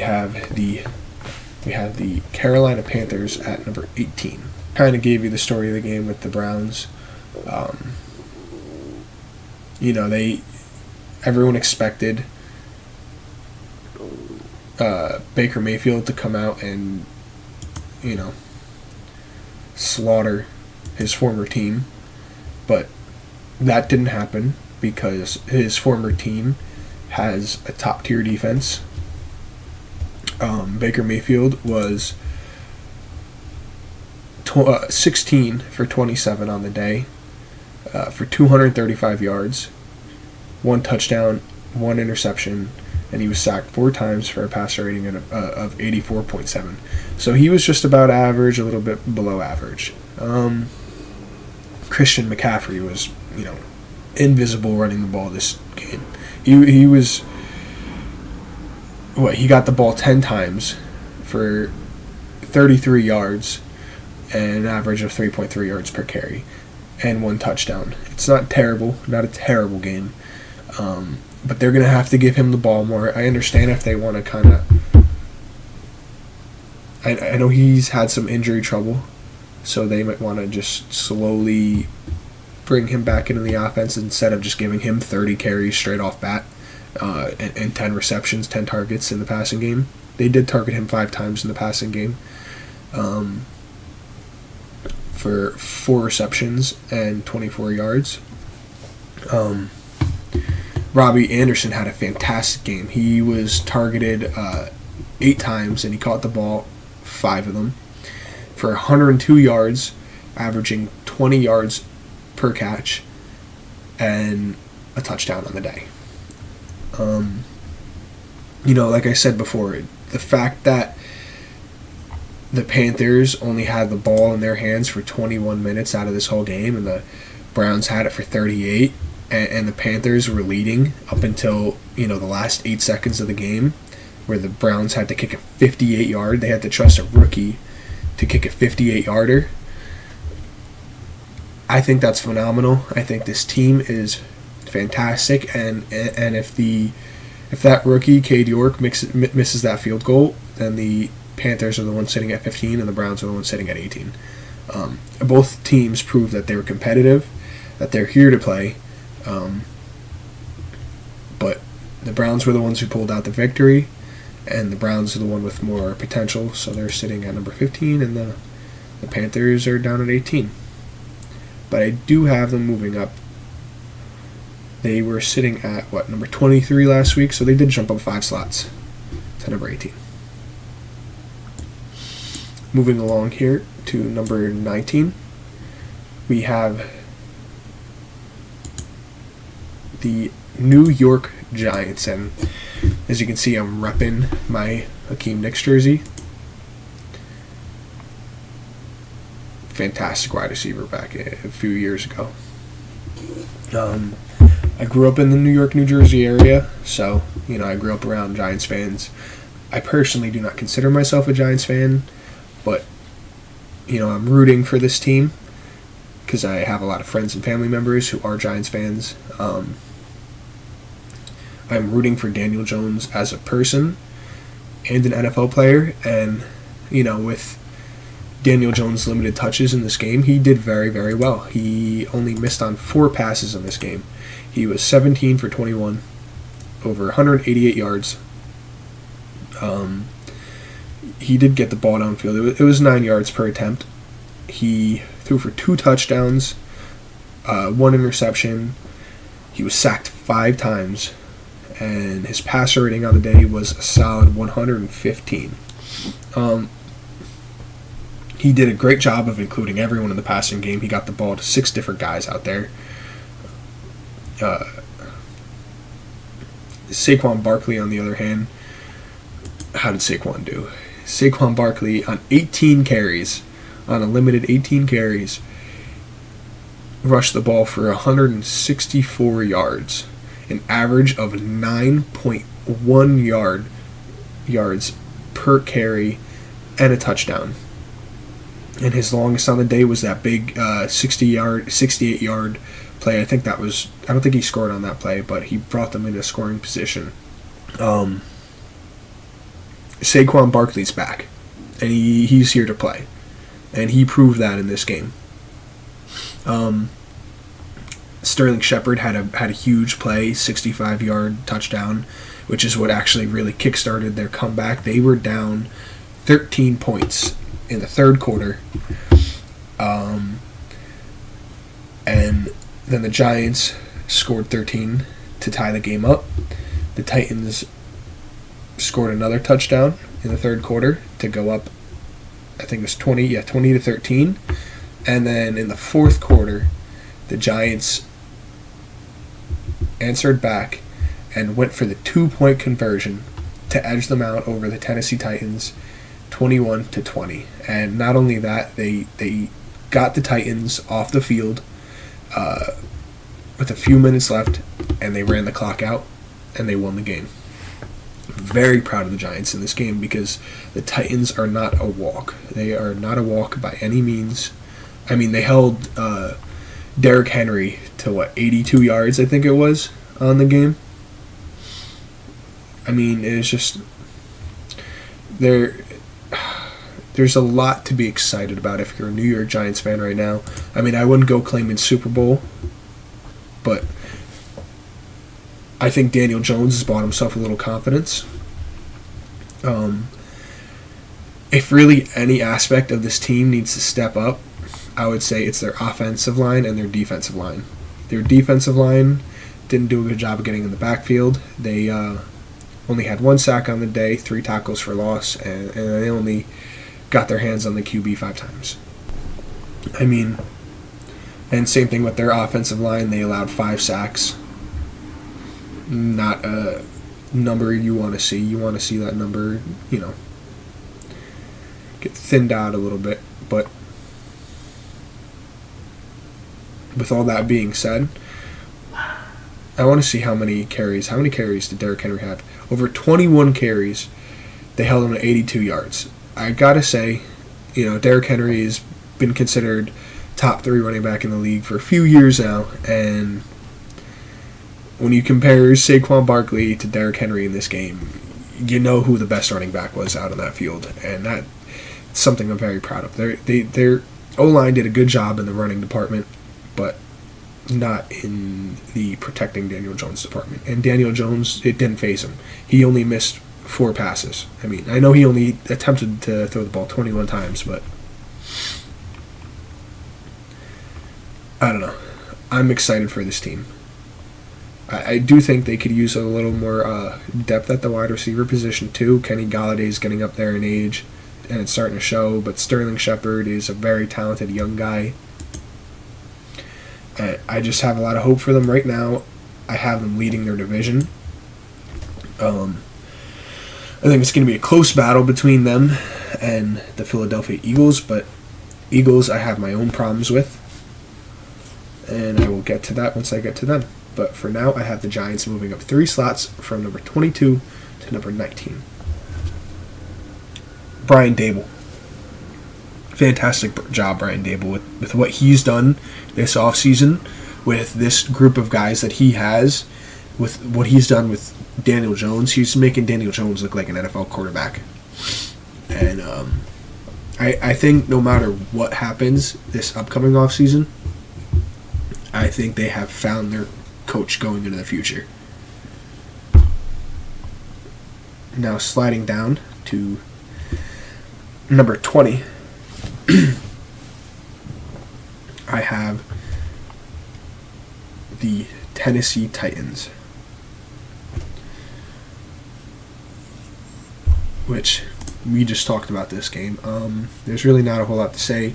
have the Carolina Panthers at number 18. Kind of gave you the story of the game with the Browns. Everyone expected Baker Mayfield to come out and, slaughter his former team, but that didn't happen because his former team has a top-tier defense. Baker Mayfield was 16 for 27 on the day for 235 yards, 1 touchdown, 1 interception, and he was sacked 4 times for a passer rating of 84.7. So he was just about average, a little bit below average. Christian McCaffrey was, invisible running the ball this game. He was, he got the ball 10 times for 33 yards and an average of 3.3 yards per carry and 1 touchdown. It's not terrible, not a terrible game. But they're going to have to give him the ball more. I understand if they want to kind of... I know he's had some injury trouble, so they might want to just slowly bring him back into the offense instead of just giving him 30 carries straight off bat and 10 receptions, 10 targets in the passing game. They did target him 5 times in the passing game for 4 receptions and 24 yards. Robbie Anderson had a fantastic game. He was targeted 8 times, and he caught the ball 5 of them for 102 yards, averaging 20 yards per catch, and a touchdown on the day. Like I said before, the fact that the Panthers only had the ball in their hands for 21 minutes out of this whole game, and the Browns had it for 38, and the Panthers were leading up until, the last 8 seconds of the game, where the Browns had to kick a 58-yard. They had to trust a rookie to kick a 58-yarder. I think that's phenomenal. I think this team is fantastic, and if that rookie, Cade York, misses that field goal, then the Panthers are the ones sitting at 15 and the Browns are the ones sitting at 18. Both teams proved that they were competitive, that they're here to play, but the Browns were the ones who pulled out the victory, and the Browns are the one with more potential, so they're sitting at number 15, and the Panthers are down at 18. But I do have them moving up. They were sitting at, number 23 last week, so they did jump up 5 slots to number 18. Moving along here to number 19, we have the New York Giants, and as you can see, I'm repping my Hakeem Nicks jersey. Fantastic wide receiver back a few years ago. I grew up in the New York, New Jersey area, so, I grew up around Giants fans. I personally do not consider myself a Giants fan, but, I'm rooting for this team because I have a lot of friends and family members who are Giants fans. I'm rooting for Daniel Jones as a person and an NFL player, and, with Daniel Jones' limited touches in this game, he did very, very well. He only missed on 4 passes in this game. He was 17 for 21, over 188 yards. He did get the ball downfield. It was 9 yards per attempt. He threw for 2 touchdowns, 1 interception. He was sacked 5 times, and his passer rating on the day was a solid 115. He did a great job of including everyone in the passing game. He got the ball to 6 different guys out there. Saquon Barkley, on the other hand, how did Saquon do? Saquon Barkley, on 18 carries, on a limited 18 carries, rushed the ball for 164 yards, an average of 9.1 yards per carry, and a touchdown. And his longest on the day was that big 68-yard play. I don't think he scored on that play, but he brought them into scoring position. Saquon Barkley's back, and he's here to play, and he proved that in this game. Sterling Shepard had a huge play, 65-yard touchdown, which is what actually really kickstarted their comeback. They were down 13 points in the third quarter, and then the Giants scored 13 to tie the game up. The Titans scored another touchdown in the third quarter to go up, I think it was 20 to 13. And then in the fourth quarter, the Giants answered back and went for the 2-point conversion to edge them out over the Tennessee Titans 21-20. And not only that, they got the Titans off the field with a few minutes left, and they ran the clock out, and they won the game. Very proud of the Giants in this game because the Titans are not a walk. They are not a walk by any means. I mean, they held Derrick Henry to, 82 yards, I think it was, on the game. I mean, it's just... There's a lot to be excited about if you're a New York Giants fan right now. I mean, I wouldn't go claiming Super Bowl, but I think Daniel Jones has bought himself a little confidence. If really any aspect of this team needs to step up, I would say it's their offensive line and their defensive line. Their defensive line didn't do a good job of getting in the backfield. They only had 1 sack on the day, 3 tackles for loss, and they only got their hands on the QB 5 times. I mean, and same thing with their offensive line. They allowed 5 sacks. Not a number you want to see. You want to see that number, get thinned out a little bit. But with all that being said, I want to see how many carries did Derrick Henry have? Over 21 carries. They held him to 82 yards. I gotta say, Derrick Henry has been considered top 3 running back in the league for a few years now, and when you compare Saquon Barkley to Derrick Henry in this game, you know who the best running back was out on that field, and that's something I'm very proud of. Their O-line did a good job in the running department, but not in the protecting Daniel Jones department. And Daniel Jones, it didn't faze him. He only missed 4 passes. I mean, I know he only attempted to throw the ball 21 times, but I don't know. I'm excited for this team. I do think they could use a little more depth at the wide receiver position too. Kenny Galladay's getting up there in age, and it's starting to show, but Sterling Shepard is a very talented young guy. I just have a lot of hope for them right now. I have them leading their division. I think it's going to be a close battle between them and the Philadelphia Eagles, but Eagles I have my own problems with, and I will get to that once I get to them. But for now, I have the Giants moving up 3 slots from number 22 to number 19. Brian Dable. Fantastic job, Brian Dable, with what he's done this offseason, with this group of guys that he has, with what he's done with Daniel Jones. He's making Daniel Jones look like an NFL quarterback. And I think no matter what happens this upcoming offseason, I think they have found their coach going into the future. Now sliding down to number 20, I have the Tennessee Titans, which we just talked about this game. There's really not a whole lot to say.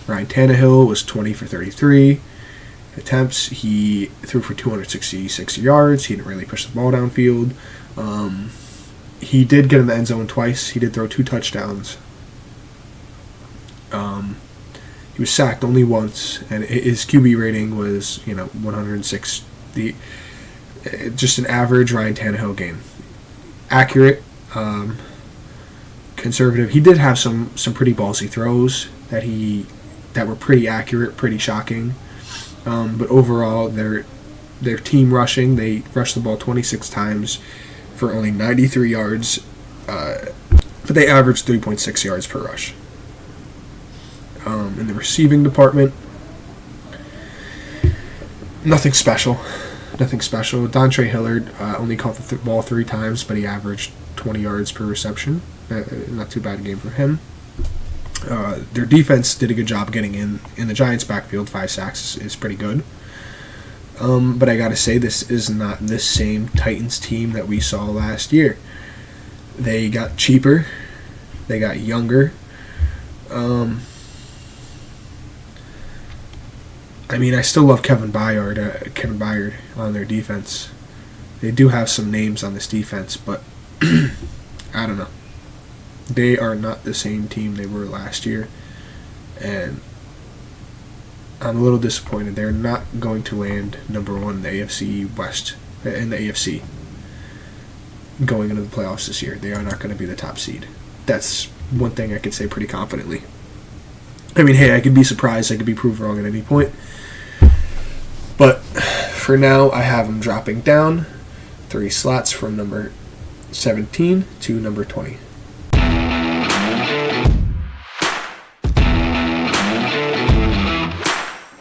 Ryan Tannehill was 20 for 33 attempts. He threw for 266 yards. He didn't really push the ball downfield. He did get in the end zone twice. He did throw 2 touchdowns. He was sacked only once, and his QB rating was 106. Just an average Ryan Tannehill game. Accurate, conservative. He did have some pretty ballsy throws that were pretty accurate, pretty shocking. But overall, their team rushing, they rushed the ball 26 times for only 93 yards, but they average 3.6 yards per rush. In the receiving department, nothing special. Dontre Hillard only caught the ball 3 times, but he averaged 20 yards per reception. Not too bad a game for him. Their defense did a good job getting in the Giants' backfield. 5 sacks is pretty good. But I gotta say, this is not the same Titans team that we saw last year. They got cheaper. They got younger. I still love Kevin Byard on their defense. They do have some names on this defense, but I don't know. They are not the same team they were last year, and I'm a little disappointed. They're not going to land number 1 in the AFC West, in the AFC, going into the playoffs this year. They are not going to be the top seed. That's one thing I could say pretty confidently. Hey, I could be surprised. I could be proved wrong at any point. But for now, I have them dropping down 3 slots from number 17 to number 20.